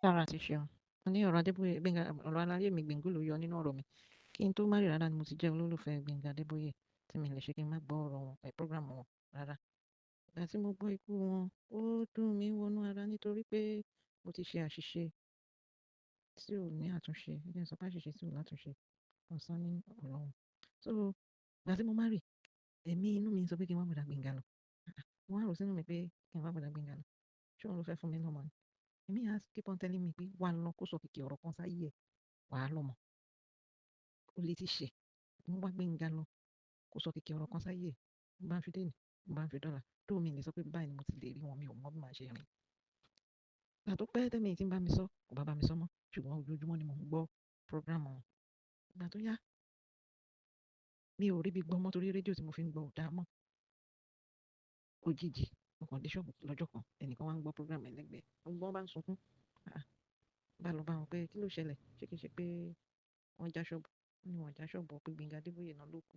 Sára ti ṣeun. Mo ní ọ̀rọ̀ Adébóyè Gbénga ọ̀rọ̀ aláyé mi Gbénga ló yọ nínú ọ̀rọ̀ mi. Kí n tó má rí rárá ni mo ti jẹ́ olólùfẹ́ Gbénga Adébóyè tí mi lè ṣe kí n má gbọ́ ọ̀rọ̀ wọn, program wọn rárá. Ìgbà tí mo gbọ́ ikú wọn, ó dùn mí wọnú ara nítorí pé mo ti ṣe àṣìṣe tí ò ní àtúnṣe. Ẹ jẹ́ n sọ pé àṣìṣe tí ò látúnṣe concerning ọ̀rọ̀ wọn. So, ìgbà tí mo má rí, ẹ̀mí inú mi sọ pé kí n wá bọ̀dá Gbénga lọ. Mo wá rò sínú mi pé kí n wá bọ̀dá Gbénga lọ. Ṣé òun ló fẹ́ fún mi lọ́mọ ni? Èmi á keep on telling me pé wà lọ kó sọ kìkì ọ̀rọ̀ kan sáyé ẹ̀, wà á lọ́mọ. Ó lè ti ṣe. Mo wá Gbénga lọ kó sọ kìkì ọ̀rọ̀ kan sáyé ẹ̀. Mo bá ń fi dénì, mo bá ń fi dọ́là. Tó mi lè sọ pé báyìí ni mo ti lè rí wọn, mi ò mọ bí màá ṣe rìn. Ìgbà tó pẹ́ tẹ́mi tí ń bá mi sọ, kò bá mi sọ mọ́. Ṣùgbọ́n ojoojúmọ́ ni mò ń gbọ́ program wọn. Ìgbà tó yá, mi ò rí bí gbọ́ mọ́ torí rédíò tí mo fi ń gbọ́ ò dáa mọ́. Òjijì, mo kàn dé ṣọ́ọ̀bù lọ́jọ́ kan, ẹnìkan wá ń gbọ́ program ẹlẹ́gbẹ̀ẹ́. Gbogbo wọn bá ń sunkún. Bá lọ bá wọn pé kí ló ṣẹlẹ̀? Ṣé kìí ṣe pé wọ́n já ṣọ́ọ̀bù? Wọ́n ní wọ́n já ṣọ́ọ̀bù pé Gbénga Adébóyè náà ló kú.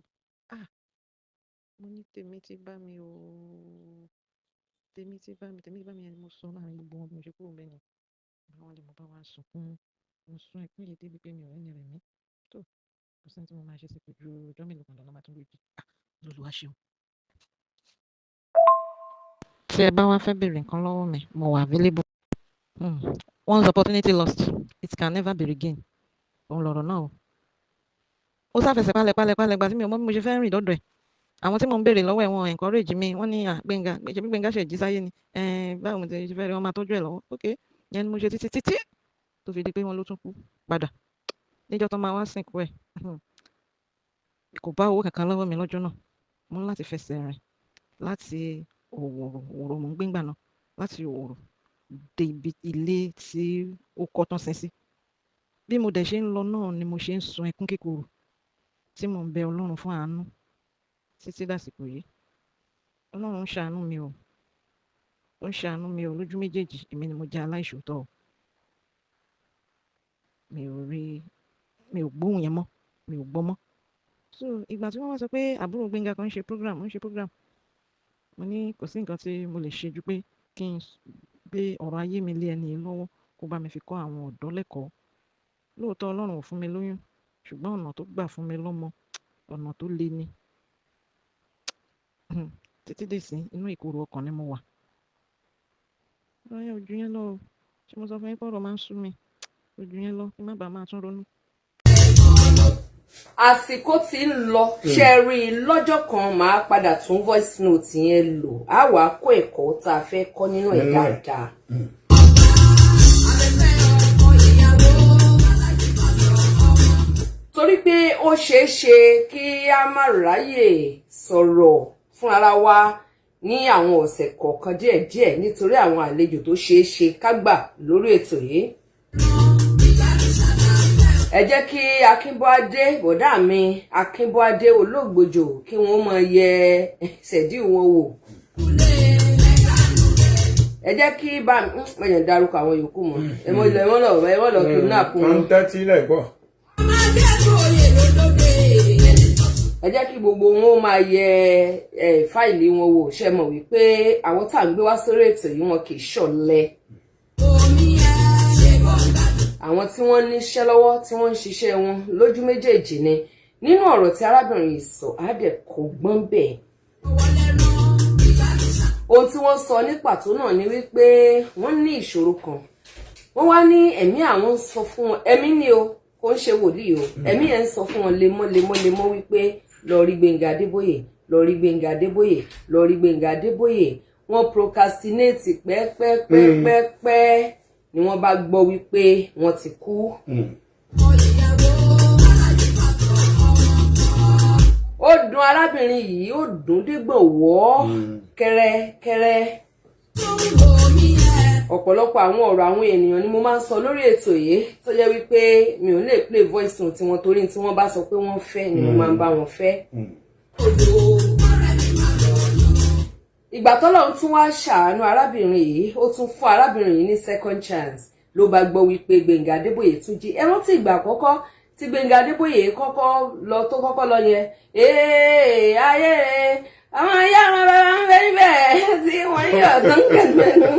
Mo ní tèmi ti bá mi o. Tèmi ti bá mi ẹni mo sọ láàrin gbogbo wọn bí mo ṣe kúrò ńbẹ̀ ni. Àwọn lè mọ bá wa sunkún. Mo sun ẹkún yìí débi pé mi ò rẹ́ni rẹ̀ mí. Tó, kò sí ohun tí mo máa ṣe sí ojú ọjọ́ mélòó kan lọ́nà máa tún lójú. Olúwa ṣeun. Tí ẹ bá wá fẹ́ béèrè nǹkan lọ́wọ́ mi, mo wà available. Once opportunity lost, it can never be regained. Òun lọ̀rọ̀ náà o. Ó sáfẹsẹ̀ pálẹ̀ gba tí mi ò mọ bí mo ṣe fẹ́ rìn dọ́dọ̀ ẹ̀. Àwọn tí mò ń béèrè lọ́wọ́ ẹ̀ wọ́n encourage mi. Wọ́n ní Gbénga, ṣe bí Gbénga ṣe jí sáyé ni. Báwo mo ti ṣe fẹ́ rí wọn máa tọ́jú ẹ̀ lọ́wọ́. Okay, ìyẹn ni mo ṣe títí tó fi di pé wọ́n ló tún kú padà. Níjọ́ tó máa wá sìnkú ẹ̀. Kò bá owó kankan lọ́wọ́ mi lọ́jọ́ náà. Mo ní láti fẹsẹ̀ rìn láti Òwòrò mò ń gbé ńgbà náà. Láti Òwòrò dé ibi ilé tí ó kọ́ tán sin sí. Bí mo dẹ̀ ṣe ń lọ náà ni mo ṣe ń sun ẹkún kíkorò tí mò ń bẹ Ọlọ́run fún àánú títí dàsìkò yìí. Ọlọ́run ń ṣàánú mi o. Ó ń ṣàánú mi o lójú méjèèjì. Èmi ni mo jẹ́ aláìṣòótọ́ o. Mi ò gbóhùn yẹn mọ́. Mi ò gbọ́ mọ́. So, ìgbà tí wọ́n wá sọ pé àbúrò Gbénga kan ń ṣe program, mo ní kò sí nǹkan tí mo lè ṣe ju pé kí n gbé ọ̀rọ̀ ayé mi lé ẹni lọ́wọ́ kó bá mi fi kọ́ àwọn ọ̀dọ́ lẹ́kọ̀ọ́. Lóòótọ́ Ọlọ́run ò fún mi lóyún, ṣùgbọ́n ọ̀nà tó gbà fún mi lọ́mọ, ọ̀nà tó le ni. Títí dé sí inú ìkorò ọkàn ni mo wà. Lọ́yà ojú yẹn lọ o. Ṣé mo sọ fún yín pé ọ̀rọ̀ máa ń sú mi? Ojú yẹn lọ kí má bàa máa tún ronú. Àsìkò tí ń lọ ṣe rí lọ́jọ́ kan máa padà tún voice note yẹn lò á wàá kó ẹ̀kọ́ tá a fẹ́ kọ́ nínú ẹ̀ dáadáa. Torí pé ó ṣeé ṣe kí a má ráyè sọ̀rọ̀ fún ara wa ní àwọn ọ̀sẹ̀ kọ̀ọ̀kan díẹ̀díẹ̀ nítorí àwọn àlejò tó ṣeé ṣe ká gbà lórí ètò yìí. Ẹ jẹ́ kí Akínbọ́adé bọ̀dá mi Akínbọ́adé olóògbòjò kí wọ́n máa yẹ ṣẹ̀dí wọn wò. Ẹ jẹ́ kí bá mi yẹn dárúkọ àwọn yòókù mọ́. Ẹ mọ́ lọ kidnap wọn. Wọ́n tẹ́tí ilẹ̀ gbọ́. Ẹ jẹ́ kí gbogbo wọn máa yẹ fáìlì wọn wò. Ṣé mọ̀ wípé àwọn tá à ń gbé wá sórí ètò yìí wọn kì í ṣọ̀lẹ. Àwọn tí wọ́n níṣẹ́ lọ́wọ́ tí wọ́n ń ṣiṣẹ́ wọn lójú méjèèjì ni nínú ọ̀rọ̀ tí arábìnrin yìí sọ àdẹ̀kọ̀gbọ́n bẹ́ẹ̀. Ohun tí wọ́n sọ ní pàtó náà ni wípé wọ́n ní ìṣòro kan. Wọ́n wá ní ẹ̀mí àwọn ń sọ fún wọn, ẹ̀mí ni o, kò ń ṣe wòlíì o, ẹ̀mí yẹn ń sọ fún wọn lemọ́ wípé lọ rí Gbénga Adébóyè, lọ rí Gbénga Adébóyè, lọ rí Gbénga Adébóyè. Wọ́n procrastinate pẹ́pẹ́pẹ́pẹ́ ni wọ́n bá gbọ́ wípé wọ́n ti kú. Ó dùn arábìnrin yìí, ó dùn dégbọ̀n wọ́ kẹ́rẹ́kẹ́rẹ́. Ọ̀pọ̀lọpọ̀ àwọn ọ̀rọ̀ àwọn ènìyàn ni mo máa ń sọ lórí ètò yìí tó jẹ́ wípé mi ò lè play voice note tí wọ́n torí tí wọ́n bá sọ pé wọ́n fẹ́ ni mo máa ń bá wọn fẹ́. Ìgbà tọ́lọ́run tún wá ṣàánú arábìnrin yìí, ó tún fún arábìnrin yìí ní second chance ló bá gbọ́ wípé Gbénga Adébóyè tún jí. Ẹ rántí ìgbà àkọ́kọ́ tí Gbénga Adébóyè kọ́kọ́ lọ yẹn ayé àwọn ayé àwọn bàbá ń bẹ níbẹ̀ tí wọ́n yọ̀ tó ń kẹ́gbẹ́nu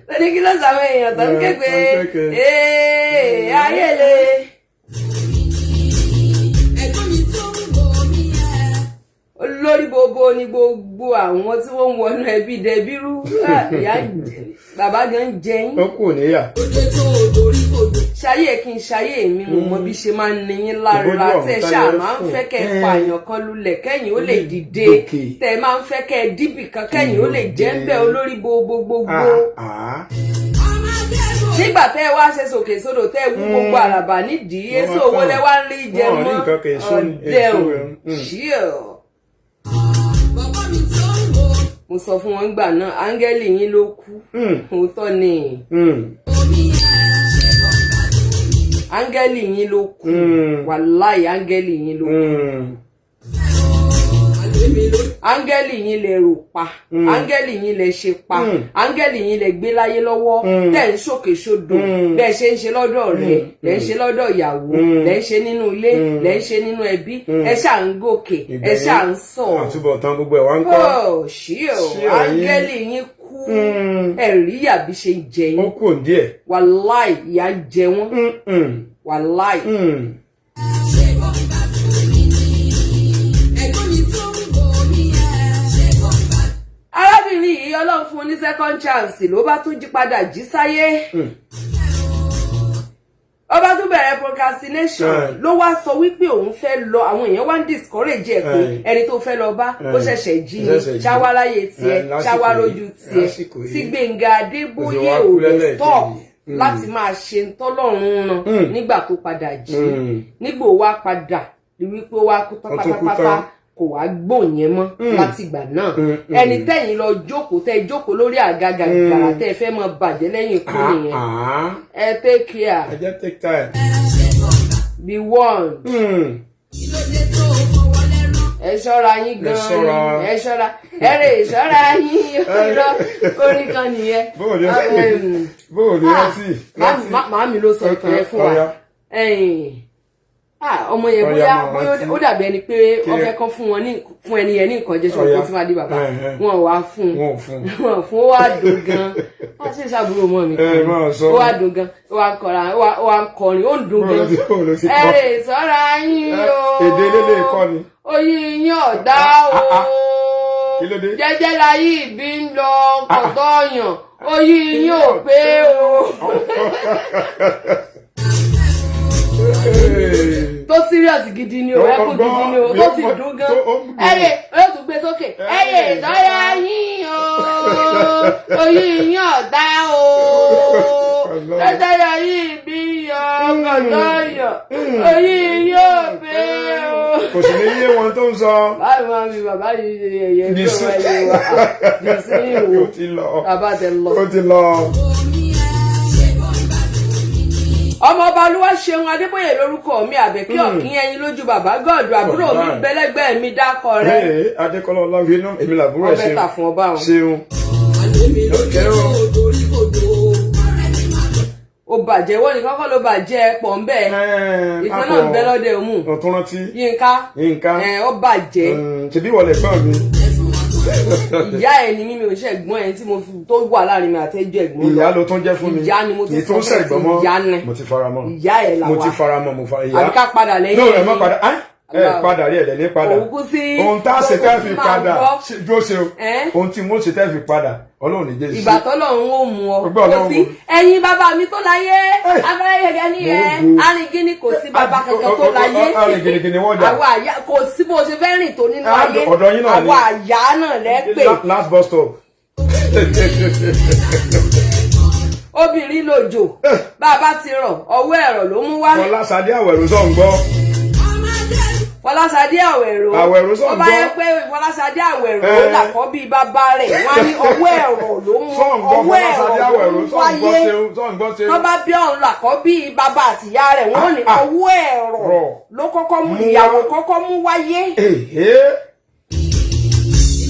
lórí kí ló sàwọn èèyàn tó ń kẹ́gbẹ́ ayé le. Olórí bobo ni gbogbo àwọn tí wọ́n ń wọnú ẹbí Dẹbírú bàbá gan jẹyìn. Ó kù níyà. Ṣayé kí n ṣayé mi mo mọ bí ṣe máa ń níyín lára tẹ́ ṣáà máa ń fẹ́ kẹ́ fààyàn kan lulẹ̀ kẹ́yìn ó lè dìde tẹ́ máa ń fẹ́ kẹ́ dìbì kan kẹ́yìn ó lè jẹ́ ń bẹ́ olórí gbogbo. Nígbà tẹ́ wá ṣe sòkè sódò tẹ́ wú gbogbo àràbà nídìí èso owó lẹ wá ń rí jẹ mọ́ ọ̀dẹ̀hùn ṣíọ̀. Mo sọ fún wọn gbà náà áńgẹ́lì yín ló kú òótọ́ ni áńgẹ́lì yín ló kú wàláì áńgẹ́lì yín ló kú áńgẹ́lì yín lè rò pa áńgẹ́lì yín lè ṣe pa áńgẹ́lì yín lè gbé láyé lọ́wọ́ tẹ́ ń ṣòkè ṣodò bẹ́ẹ̀ ṣe ń ṣe lọ́dọ̀ rẹ̀ lẹ́ ń ṣe lọ́dọ̀ ìyàwó lẹ́ ń ṣe nínú ilé lẹ́ ń ṣe nínú ẹbí ẹ ṣáà ń gòkè ẹ ṣáà ń sọ̀ àtúbọ̀tán gbogbo ẹ̀ wá ń kọ́ ṣíò áńgẹ́lì yín kú ẹ̀rí àbí ṣe jẹ yín ó kù díẹ̀ wàláì ìyà jẹ wọ́n wàláì. Arábìnrin yìí Ọlọ́run fún ní second chance ló bá tún jí padà jí sáyé. Ó bá tún bẹ̀rẹ̀ procrastination ló wá sọ wípé òun fẹ́ lọ àwọn èèyàn wá ń discourage ẹ̀ pé ẹni tó fẹ́ lọ bá ó ṣẹ̀ṣẹ̀ jí ni ṣáwáráyé tiẹ̀ ṣáwárójú tiẹ̀ tí Gbénga Adébóyè ò lè stop láti máa ṣe ntọ́lọ́run ràn nígbà tó padà jí nígbà ó wá padà rí wípé ó wá kú tán pátápátá kò wá gbòyẹn mọ́ láti ìgbà náà ẹni tẹ́yìn lọ jókòó lórí àga gàgàrà tẹ́ fẹ́ mọ bàjẹ́ lẹ́yìn ikú nìyẹn ẹ take care ẹ jẹ́ take time be warned ẹ ṣọ́ra yín gan-an ẹ ṣọ́ra ẹrẹ ìṣọ́ra yín irọ́ orin kan nìyẹn bóòlù rántí màámi ló sọ ìtàn yẹn fún wa ọmọ yẹn bóyá ó dàbí ẹni pé wọ́n fẹ́ kán fún ẹni yẹn ní nǹkan jẹ ṣọpọ tí wọ́n di bàbá wọn wá fún ó wá dùn gan wọ́n sì ṣàbúrò mọ́ mi ó wá dùn gan ó wá kọrin ó ń dùn gan ẹ ṣọ́ra yín o èdè lélẹ̀ kọ́ ni oyin yín ọ̀dá o jẹ́jẹ́ láyé ìbí ń lọ kọ̀tọ́yàn oyin yín ò pé o. Tó serious gidi ni o ẹkún gidi ni o tó ti dùn gan ẹyẹ ó tún gbé sókè ẹyẹ ìdọ́yà yín o oyin yín ọ̀dá o lọ́dọ̀yà yín bí yọ ọgọ́dọ̀yọ̀ oyin yín ò pé o. Kò sì ní yé wọn tó ń sọ. Báyìí máa mi bàbá yìí ṣe ẹ̀yẹ bí ọmọ ẹ̀yẹ wa jù sí ìwò bàbá tẹ lọ. Ó ti lọ. Ọmọọba Olúwaṣeun Adébóyè lórúkọ mi àbẹ̀kí ọ̀kín ẹyin lójú bàbá gọ́ọ̀dù àbúrò mi bẹ́lẹ́gbẹ́ mi dákọ rẹ̀. Adékọ́lá Ọláwínú èmi làbúrò ẹ̀ ṣeun. ọbẹ̀ tà fún ọba wọn. Ṣeun. Ó bàjẹ́ wọ́n ní kọ́kọ́ ló bàjẹ́ pọ̀ ń bẹ́ẹ̀. Ìkan náà ń bẹ lọ́dẹ òmù. Ọ̀tún rántí. Yínká. Ó bàjẹ́. Ṣèbí wọlé gbọ́n mi. Ìyá ẹ ni mímí ò ṣe ẹ̀gbọ́n ẹ tí mo fi tó wà láàrin mi àtẹjọ ẹ̀gbọ́n. Ìyá ló tún jẹ́ fún mi. Ìyá ni mo ti sọ fún ẹ̀gbọ́n ìyá ni. Mo ti fara mọ́. Ìyá ẹ là wá. Mo ti fara mọ́ mo fara ìyá. Àbíká padà lẹ́yìn. No ẹ má padà padà rí ẹ̀dẹ̀ ní padà. Òkú sí. Ohun tá a ṣe tẹ́ fi padà dúró ṣe o. Ohun tí mo ṣe tẹ́ fi padà Ọlọ́run ní jẹ́ sí. Ìgbà tọ́lọ́run ó mú ọ. Kò sí ẹ̀yin bàbá mi tó láyé. Abẹ́rẹ́ yẹ̀gẹ́ ní ẹ. Arìngíní kò sí bàbá kankan tó láyé. Arìngíní wọ́n jà. Àwa àyà kò sí bó ṣe fẹ́ rìn tó nínú ayé. Ọ̀dọ̀ yín náà ni. Àwa àyà náà lẹ́pẹ̀. Last bus stop. Obìnrin lòjò. Bàbá ti rọ̀ ọwọ́ ẹ̀rọ ló mú wá. Fọláṣadé Àwẹ̀rò sọ̀ ń gbọ́. Fọláṣadé Àwẹ̀rò. Àwẹ̀rò sọ̀ ń gbọ́. Ó bá yẹ pé Fọláṣadé Àwẹ̀rò ó dàkọ́ bíi bàbá rẹ̀. Wọ́n á ní ọwọ́ ẹ̀rọ ló mú ọwọ́ ẹ̀rọ ló mú wáyé. Wọ́n bá bí ọ̀hún làkọ́ bíi bàbá àtìyá rẹ̀ wọ́n ní ọwọ́ ẹ̀rọ ló kọ́kọ́ mú ìyàwó kọ́kọ́ mú wáyé.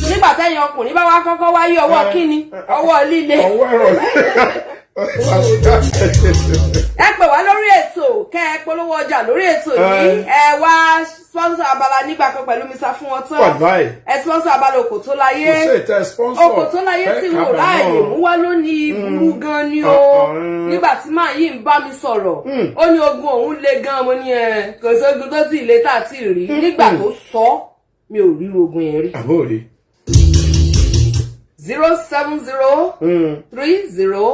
Nígbà tẹ́yìn ọkùnrin bá wá kọ́kọ́ wáyé ọwọ́ kíni ọwọ́ líle. Ọwọ́ ẹ̀rọ. Ẹ pè wá lórí ètò kẹ́ ẹ polówó polówó ọjà lórí ètò yìí ẹ wá sponsor abala nígbà kan pẹ̀lú Mr. fún wọn tán ẹ sponsor abala òkò tó láyé tí wò láàyè mú wá lónìí burú gan ni o nígbà tí màá yìí ń bá mi sọ̀rọ̀ ó ní ogun òun le gan mo ní kò sógun tó ti ilé tá a ti rí nígbà tó sọ mi ò rí ogun yẹn rí. 07030